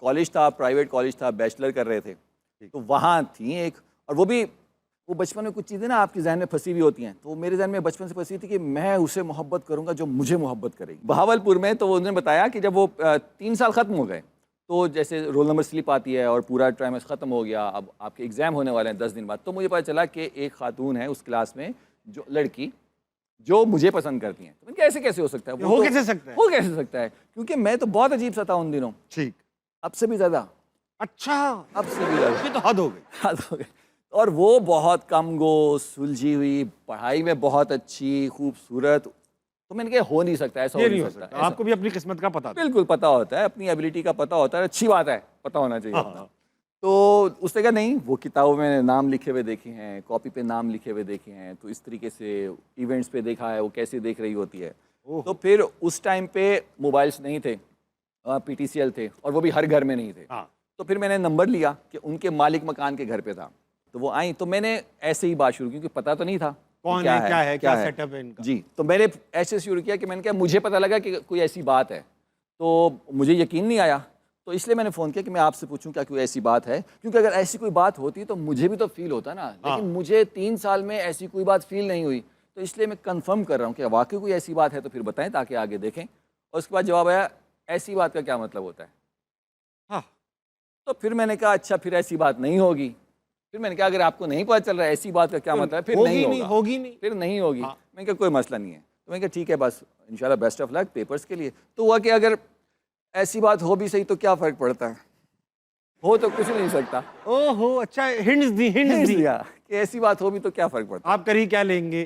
College تھا, private college تھا, bachelor کر رہے تھے, تو وہاں تھیں ایک, اور وہ بچپن میں کچھ چیزیں نا آپ کے ذہن میں پھنسی ہوئی ہوتی ہیں, تو میرے ذہن میں بچپن سے پھنسی تھی کہ میں اسے محبت کروں گا جو مجھے محبت کرے گی. بہاولپور میں تو انہوں نے بتایا کہ جب وہ 3 سال ختم ہو گئے, تو جیسے رول نمبر سلپ آتی ہے اور پورا ٹرائمسٹر ختم ہو گیا, اب آپ کے ایگزام ہونے والے ہیں 10 دن بعد, تو مجھے پتہ چلا کہ ایک خاتون ہے اس کلاس میں, جو لڑکی جو مجھے پسند کرتی ہیں. تو ایسے کیسے ہو سکتا ہے, ہو کیسے سکتا ہے, ہو کیسے سکتا ہے, کیونکہ میں تو بہت عجیب سا تھا ان دنوں, ٹھیک, اب سے بھی زیادہ, اچھا اب سے بھی زیادہ, یہ تو حد ہو گئی. حد ہو گئی. اور وہ بہت کم گو, سلجھی ہوئی, پڑھائی میں بہت اچھی, خوبصورت, تو میں نے کہا ہو نہیں سکتا, ایسا ہو نہیں سکتا. آپ کو بھی اپنی قسمت کا پتہ تھا. بالکل پتہ ہوتا ہے, اپنی ایبلٹی کا پتہ ہوتا ہے, اچھی بات ہے, پتہ ہونا چاہیے اپنا. تو اس نے کہا نہیں, وہ کتابوں میں نام لکھے ہوئے دیکھے ہیں, کاپی پہ نام لکھے ہوئے دیکھے ہیں, تو اس طریقے سے ایونٹس پہ دیکھا ہے وہ کیسے دیکھ رہی ہوتی ہے. تو پھر اس ٹائم پہ موبائلس نہیں تھے, PTCL تھے, اور وہ بھی ہر گھر میں نہیں تھے. تو پھر میں نے نمبر لیا کہ ان کے مالک مکان کے گھر پہ تھا, تو وہ آئیں, تو میں نے ایسے ہی بات شروع کی, کیونکہ پتہ تو نہیں تھا کون ہے, کیا ہے, کیا سیٹ اپ ہے ان کا. جی, تو میں نے ایسے شروع کیا کہ میں نے کہا مجھے پتہ لگا کہ کوئی ایسی بات ہے, تو مجھے یقین نہیں آیا, تو اس لیے میں نے فون کیا کہ میں آپ سے پوچھوں کیا کوئی ایسی بات ہے, کیونکہ اگر ایسی کوئی بات ہوتی تو مجھے بھی تو فیل ہوتا نا, لیکن مجھے 3 سال میں ایسی کوئی بات فیل نہیں ہوئی, تو اس لیے میں کنفرم کر رہا ہوں کہ واقعی کوئی ایسی بات ہے تو پھر بتائیں تاکہ آگے دیکھیں. اور اس کے بعد جواب آیا ایسی بات کا کیا مطلب ہوتا ہے. تو پھر میں نے کہا اچھا پھر ایسی بات نہیں ہوگی. پھر میں نے کہا اگر آپ کو نہیں پتہ چل رہا ہے ایسی بات کا کیا مطلب ہے, پھر نہیں ہوگی, پھر نہیں ہوگی. میں نے کہا کوئی مسئلہ نہیں ہے, تو میں نے کہا ٹھیک ہے بس انشاءاللہ بیسٹ آف لک پیپرز کے لیے. تو ہوا کہ اگر ایسی بات ہو بھی صحیح تو کیا فرق پڑتا ہے, ہو تو کچھ نہیں سکتا. او ہو, اچھا ہنٹس دی کہ ایسی بات ہو بھی تو کیا فرق پڑتا ہے, آپ کری کیا لیں گے.